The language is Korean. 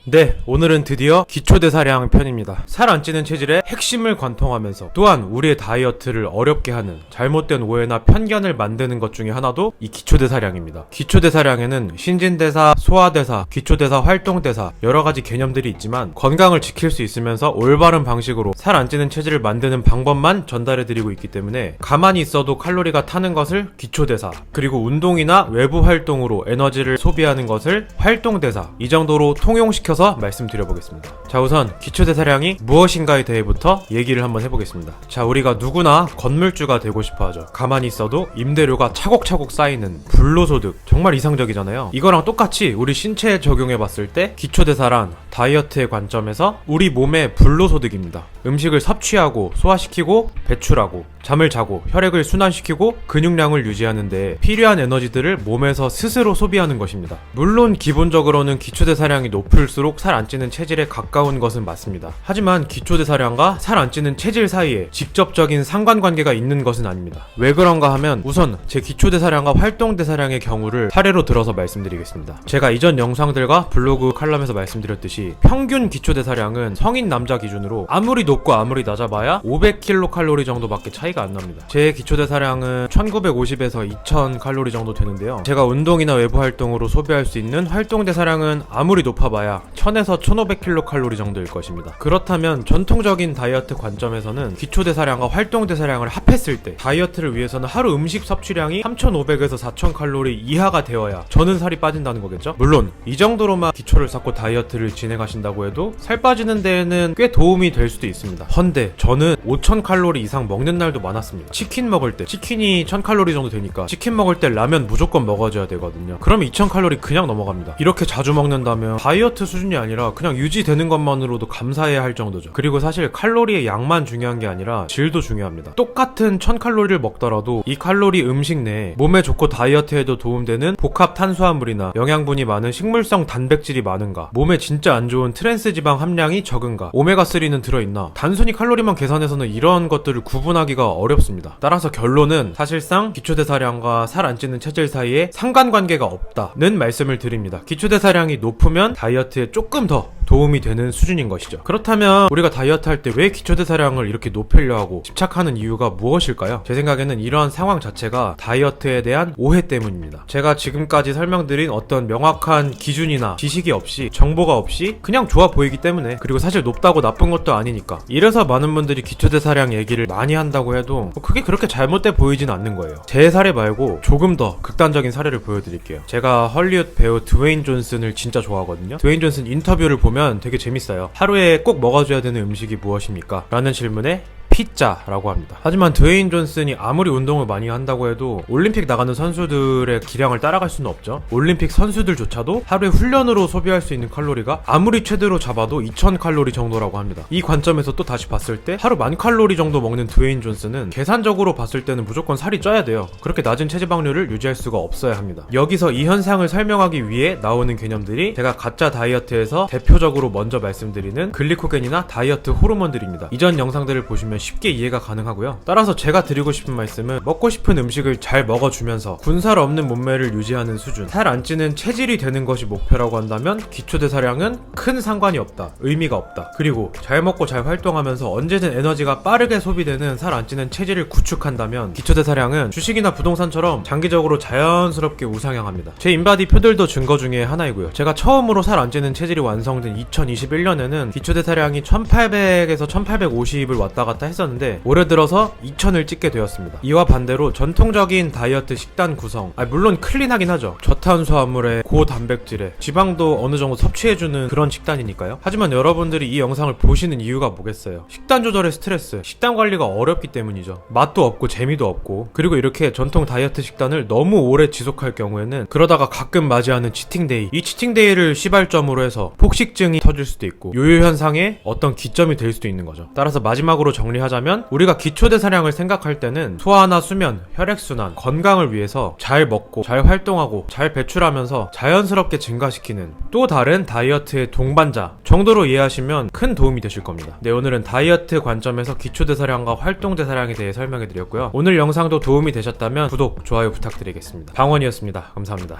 네, 오늘은 드디어 기초대사량 편입니다. 살 안 찌는 체질의 핵심을 관통하면서 또한 우리의 다이어트를 어렵게 하는 잘못된 오해나 편견을 만드는 것 중에 하나도 이 기초대사량입니다. 기초대사량에는 신진대사, 소화대사, 기초대사, 활동대사 여러가지 개념들이 있지만 건강을 지킬 수 있으면서 올바른 방식으로 살 안 찌는 체질을 만드는 방법만 전달해드리고 있기 때문에 가만히 있어도 칼로리가 타는 것을 기초대사, 그리고 운동이나 외부 활동으로 에너지를 소비하는 것을 활동대사, 이 정도로 통용시켜서 말씀드려보겠습니다. 자, 우선 기초대사량이 무엇인가에 대해부터 얘기를 한번 해보겠습니다. 자, 우리가 누구나 건물주가 되고 싶어하죠. 가만히 있어도 임대료가 차곡차곡 쌓이는 불로소득, 정말 이상적이잖아요. 이거랑 똑같이 우리 신체에 적용해봤을 때 기초대사란 다이어트의 관점에서 우리 몸의 불로소득입니다. 음식을 섭취하고 소화시키고 배출하고 잠을 자고 혈액을 순환시키고 근육량을 유지하는데 필요한 에너지들을 몸에서 스스로 소비하는 것입니다. 물론 기본적으로는 기초대사량이 높을수록 살 안 찌는 체질에 가까운 것은 맞습니다. 하지만 기초대사량과 살 안 찌는 체질 사이에 직접적인 상관관계가 있는 것은 아닙니다. 왜 그런가 하면 우선 제 기초대사량과 활동대사량의 경우를 사례로 들어서 말씀드리겠습니다. 제가 이전 영상들과 블로그 칼럼에서 말씀드렸듯이 평균 기초대사량은 성인 남자 기준으로 아무리 높고 아무리 낮아봐야 500kcal 정도밖에 차이가 안 납니다. 제 기초대사량은 1950에서 2000칼로리 정도 되는데요. 제가 운동이나 외부 활동으로 소비할 수 있는 활동대사량은 아무리 높아봐야 1000에서 1500kcal 정도일 것입니다. 그렇다면 전통적인 다이어트 관점에서는 기초대사량과 활동대사량을 합했을 때 다이어트를 위해서는 하루 음식 섭취량이 3500에서 4000칼로리 이하가 되어야 저는 살이 빠진다는 거겠죠? 물론 이 정도로만 기초를 쌓고 다이어트를 진행하신다고 해도 살 빠지는 데에는 꽤 도움이 될 수도 있습니다. 헌데 저는 5000칼로리 이상 먹는 날도 많았습니다. 치킨 먹을 때 치킨이 1000칼로리 정도 되니까 치킨 먹을 때 라면 무조건 먹어줘야 되거든요. 그러면 2000칼로리 그냥 넘어갑니다. 이렇게 자주 먹는다면 다이어트 수준이 아니라 그냥 유지되는 것만으로도 감사해야 할 정도죠. 그리고 사실 칼로리의 양만 중요한 게 아니라 질도 중요합니다. 똑같은 1000칼로리를 먹더라도 이 칼로리 음식 내에 몸에 좋고 다이어트에도 도움되는 복합 탄수화물이나 영양분이 많은 식물성 단백질이 많은가, 몸에 진짜 안 좋은 트랜스 지방 함량이 적은가, 오메가3는 들어있나, 단순히 칼로리만 계산해서는 이런 것들을 구분하기가 어렵습니다. 따라서 결론은 사실상 기초대사량과 살 안 찌는 체질 사이에 상관관계가 없다는 말씀을 드립니다. 기초대사량이 높으면 다이어트에 조금 더 도움이 되는 수준인 것이죠. 그렇다면 우리가 다이어트 할 때 왜 기초대사량을 이렇게 높이려 하고 집착하는 이유가 무엇일까요? 제 생각에는 이러한 상황 자체가 다이어트에 대한 오해 때문입니다. 제가 지금까지 설명드린 어떤 명확한 기준이나 지식이 없이, 정보가 없이 그냥 좋아 보이기 때문에, 그리고 사실 높다고 나쁜 것도 아니니까, 이래서 많은 분들이 기초대사량 얘기를 많이 한다고 해도 그게 그렇게 잘못돼 보이진 않는 거예요. 제 사례 말고 조금 더 극단적인 사례를 보여드릴게요. 제가 헐리우드 배우 드웨인 존슨을 진짜 좋아하거든요. 드웨인 존슨 인터뷰를 보면 되게 재밌어요. 하루에 꼭 먹어줘야 되는 음식이 무엇입니까? 라는 질문에 피자라고 합니다. 하지만 드웨인 존슨이 아무리 운동을 많이 한다고 해도 올림픽 나가는 선수들의 기량을 따라갈 수는 없죠. 올림픽 선수들조차도 하루에 훈련으로 소비할 수 있는 칼로리가 아무리 최대로 잡아도 2000칼로리 정도라고 합니다. 이 관점에서 또 다시 봤을 때 하루 10,000칼로리 정도 먹는 드웨인 존슨은 계산적으로 봤을 때는 무조건 살이 쪄야 돼요. 그렇게 낮은 체지방률을 유지할 수가 없어야 합니다. 여기서 이 현상을 설명하기 위해 나오는 개념들이 제가 가짜 다이어트에서 대표적으로 먼저 말씀드리는 글리코겐이나 다이어트 호르몬들입니다. 이전 영상들을 보시면 쉽게 이해가 가능하고요. 따라서 제가 드리고 싶은 말씀은 먹고 싶은 음식을 잘 먹어주면서 군살 없는 몸매를 유지하는 수준, 살 안 찌는 체질이 되는 것이 목표라고 한다면 기초대사량은 큰 상관이 없다, 의미가 없다. 그리고 잘 먹고 잘 활동하면서 언제든 에너지가 빠르게 소비되는 살 안 찌는 체질을 구축한다면 기초대사량은 주식이나 부동산처럼 장기적으로 자연스럽게 우상향합니다. 제 인바디 표들도 증거 중에 하나이고요. 제가 처음으로 살 안 찌는 체질이 완성된 2021년에는 기초대사량이 1800에서 1850을 왔다 갔다 했었는데 올해 들어서 2000을 찍게 되었습니다. 이와 반대로 전통적인 다이어트 식단 구성, 물론 클린하긴 하죠. 저탄수화물에 고단백질에 지방도 어느 정도 섭취해주는 그런 식단이니까요. 하지만 여러분들이 이 영상을 보시는 이유가 뭐겠어요? 식단 조절의 스트레스, 식단 관리가 어렵기 때문이죠. 맛도 없고 재미도 없고, 그리고 이렇게 전통 다이어트 식단을 너무 오래 지속할 경우에는 그러다가 가끔 맞이하는 치팅데이, 이 치팅데이를 시발점으로 해서 폭식증이 터질 수도 있고 요요 현상의 어떤 기점이 될 수도 있는 거죠. 따라서 마지막으로 정리하자면 우리가 기초대사량을 생각할 때는 소화나 수면, 혈액순환, 건강을 위해서 잘 먹고 잘 활동하고 잘 배출하면서 자연스럽게 증가시키는 또 다른 다이어트의 동반자 정도로 이해하시면 큰 도움이 되실 겁니다. 네, 오늘은 다이어트 관점에서 기초대사량과 활동대사량에 대해 설명해드렸고요. 오늘 영상도 도움이 되셨다면 구독, 좋아요 부탁드리겠습니다. 방원이었습니다. 감사합니다.